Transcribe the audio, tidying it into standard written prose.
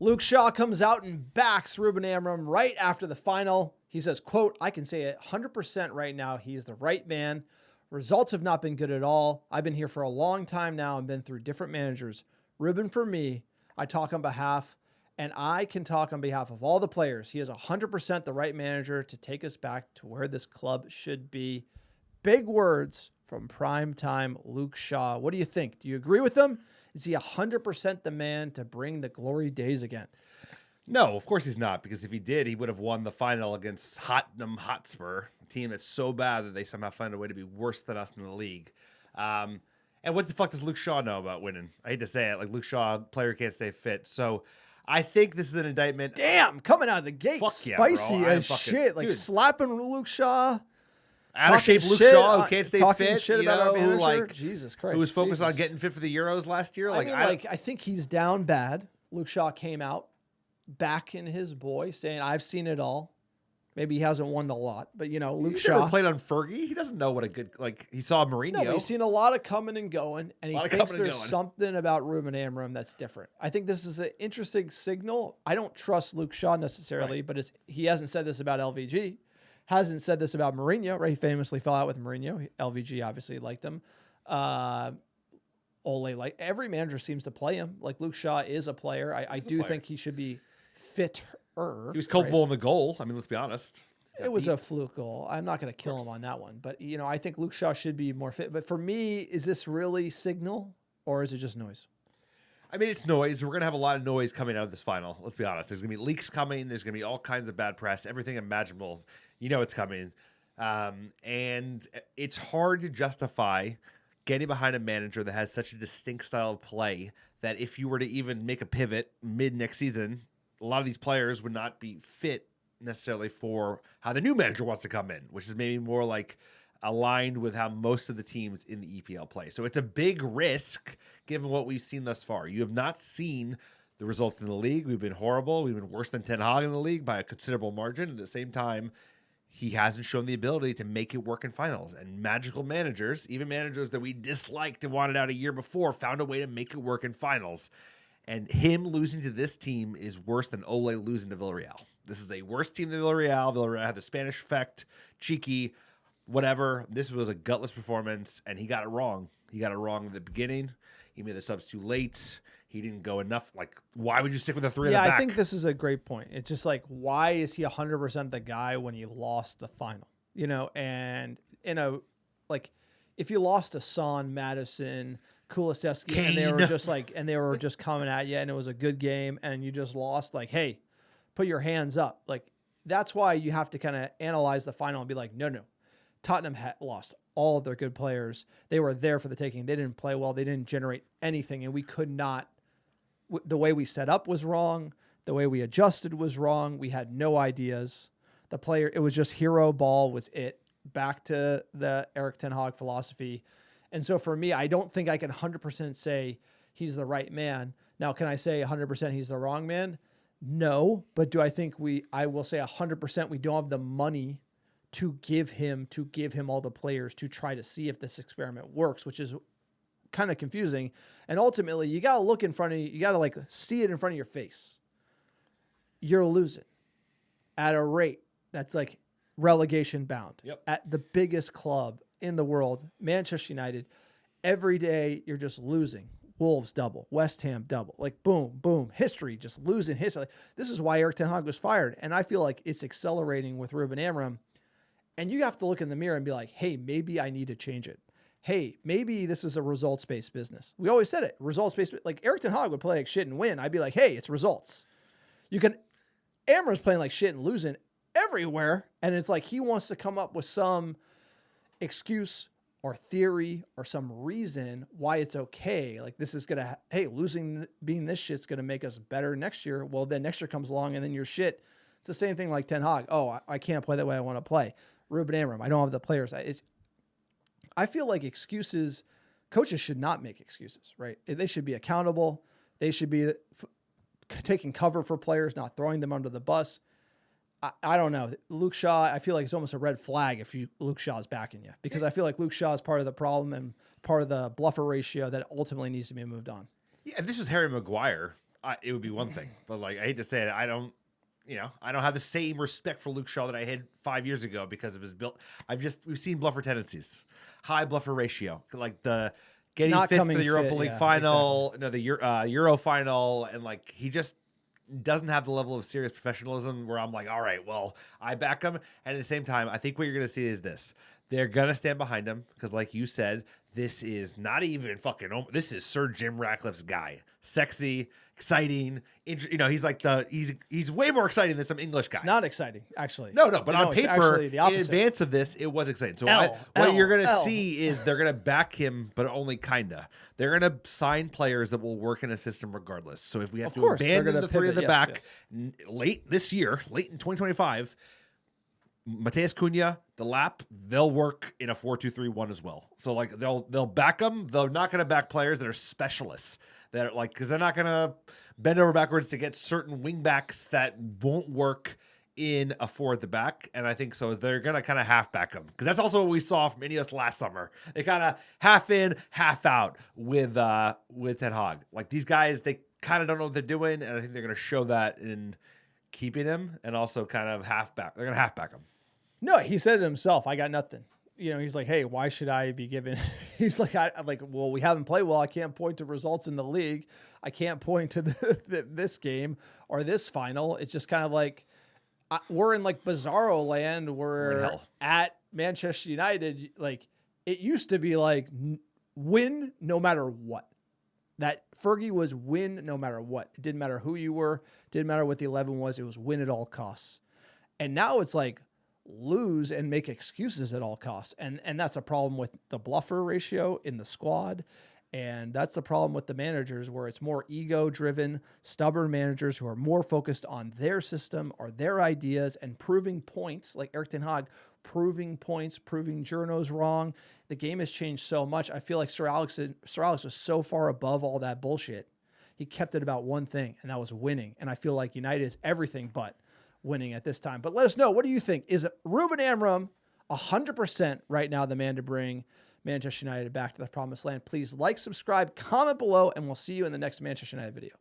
Luke Shaw comes out and backs Ruben Amorim right after the final. He says, quote, I can say 100% right now he's the right man. Results have not been good at all. I've been here for a long time now and been through different managers. Ruben, for me, I talk on behalf, and I can talk on behalf of all the players. He is 100% the right manager to take us back to where this club should be. Big words from primetime Luke Shaw. What do you think? Do you agree with them? Is he 100% the man to bring the glory days again? No, of course he's not, because if he did, he would have won the final against Tottenham Hotspur, a team that's so bad that they somehow find a way to be worse than us in the league. And what the fuck does Luke Shaw know about winning? I hate to say it, like Luke Shaw, player can't stay fit. So I think this is an indictment. Damn, coming out of the gate, Fuck spicy yeah, as shit. Like dude, slapping Luke Shaw. Out of shape Luke Shaw, who can't stay fit, shit about our manager. Jesus Christ. Who was focused on getting fit for the Euros last year. I think he's down bad. Luke Shaw came out back in his boy saying, I've seen it all. Maybe he hasn't won the lot, but Luke Shaw never played on Fergie. He doesn't know what a good, he saw Mourinho. No, he's seen a lot of coming and going, and he thinks there's something about Ruben Amorim that's different. I think this is an interesting signal. I don't trust Luke Shaw necessarily, but he hasn't said this about LVG. Hasn't said this about Mourinho, right? He famously fell out with Mourinho. LVG obviously liked him. Ole, like every manager seems to play him. Like Luke Shaw is a player. I do think he should be fitter. He was culpable in the goal. I mean, let's be honest. It was a fluke goal. I'm not going to kill him on that one. But, I think Luke Shaw should be more fit. But for me, is this really signal or is it just noise? I mean, it's noise. We're going to have a lot of noise coming out of this final. Let's be honest. There's going to be leaks coming. There's going to be all kinds of bad press, everything imaginable. It's coming. And it's hard to justify getting behind a manager that has such a distinct style of play that if you were to even make a pivot mid next season, a lot of these players would not be fit necessarily for how the new manager wants to come in, which is maybe more like aligned with how most of the teams in the EPL play. So it's a big risk given what we've seen thus far. You have not seen the results in the league. We've been horrible. We've been worse than Ten Hag in the league by a considerable margin. At the same time, he hasn't shown the ability to make it work in finals. And magical managers, even managers that we disliked and wanted out a year before, found a way to make it work in finals. And him losing to this team is worse than Ole losing to Villarreal. This is a worse team than Villarreal. Villarreal had the Spanish effect, cheeky, whatever. This was a gutless performance, and he got it wrong. He got it wrong in the beginning. He made the subs too late. He didn't go enough. Like, why would you stick with the three in the back? Yeah, I think this is a great point. It's just like, why is he 100% the guy when he lost the final? And if you lost to Son, Madison, Kulusevski, and they were just coming at you, and it was a good game, and you just lost, like, hey, put your hands up. Like, that's why you have to kind of analyze the final and be like, no. Tottenham had lost all of their good players. They were there for the taking. They didn't play well. They didn't generate anything, and we could not. The way we set up was wrong. The way we adjusted was wrong. We had no ideas. It was just hero ball was it. Back to the Eric Ten Hag philosophy. And so for me, I don't think I can 100% say he's the right man. Now, can I say 100% he's the wrong man? No, but do I think I will say 100% we don't have the money to give him all the players to try to see if this experiment works, which is kind of confusing. And ultimately, you got to look in front of you. You got to see it in front of your face. You're losing at a rate that's like relegation bound. Yep. At the biggest club in the world, Manchester United. Every day you're just losing. Wolves double, West Ham double, like boom, boom, history, just losing history. This is why Eric Ten Hag was fired. And I feel like it's accelerating with Ruben Amorim. And you have to look in the mirror and be like, hey, maybe I need to change it. Hey, maybe this is a results-based business. We always said it, results-based. Like Eric Ten Hag would play like shit and win. I'd be like, hey, it's results. Amorim's playing like shit and losing everywhere. And it's like he wants to come up with some excuse or theory or some reason why it's okay. Like this is going to, losing, being this shit's going to make us better next year. Well, then next year comes along and then you're shit. It's the same thing like Ten Hag. Oh, I can't play the way I want to play. Ruben Amorim, I don't have the players. I feel like coaches should not make excuses, right? They should be accountable. They should be taking cover for players, not throwing them under the bus. I don't know. Luke Shaw, I feel like it's almost a red flag if Luke Shaw is backing you, because I feel like Luke Shaw is part of the problem and part of the bluffer ratio that ultimately needs to be moved on. Yeah, if this was Harry Maguire, it would be one thing. But like, I hate to say it, I don't have the same respect for Luke Shaw that I had 5 years ago because of his build. We've seen bluffer tendencies, high bluffer ratio, like the getting Not fit for coming the Europa fit, League yeah, final, the Euro final, and like he just doesn't have the level of serious professionalism where I'm like, all right, well, I back him. And at the same time, I think what you're going to see is this. They're going to stand behind him because, like you said, this is not even fucking, this is Sir Jim Ratcliffe's guy. Sexy, exciting. He's like he's way more exciting than some English guy. It's not exciting, actually. No, but on it's paper, actually the in opposite. advance of this, it was exciting. So what you're going to see is they're going to back him, but only kinda. They're going to sign players that will work in a system regardless. So if we have to abandon the three at the back late this year, late in 2025, Mateus Cunha, Delap, they'll work in a 4-2-3-1 as well. So like they'll back them. They're not going to back players that are specialists. That are like, because they're not going to bend over backwards to get certain wing backs that won't work in a 4 at the back. And I think so they're going to kind of half back them, because that's also what we saw from INEOS last summer. They kind of half in, half out with Ten Hag. Like these guys, they kind of don't know what they're doing, and I think they're going to show that in keeping him, and also kind of half back. They're going to half back him. No, he said it himself. I got nothing. He's like, hey, why should I be given? He's like, well, we haven't played well. I can't point to results in the league. I can't point to this game or this final. It's just kind of like we're in like bizarro land. We're at Manchester United. Like it used to be like win no matter what. That Fergie was win no matter what. It didn't matter who you were. Didn't matter what the 11 was. It was win at all costs. And now it's like lose and make excuses at all costs. And that's a problem with the bluffer ratio in the squad. And that's the problem with the managers, where it's more ego-driven, stubborn managers who are more focused on their system or their ideas and proving points, like Erik Ten Hag, proving points, proving journos wrong. The game has changed so much. I feel like Sir Alex was so far above all that bullshit. He kept it about one thing, and that was winning. And I feel like United is everything but winning at this time. But let us know, what do you think? Is Ruben Amorim 100% right now the man to bring Manchester United back to the promised land? Please like, subscribe, comment below, and we'll see you in the next Manchester United video.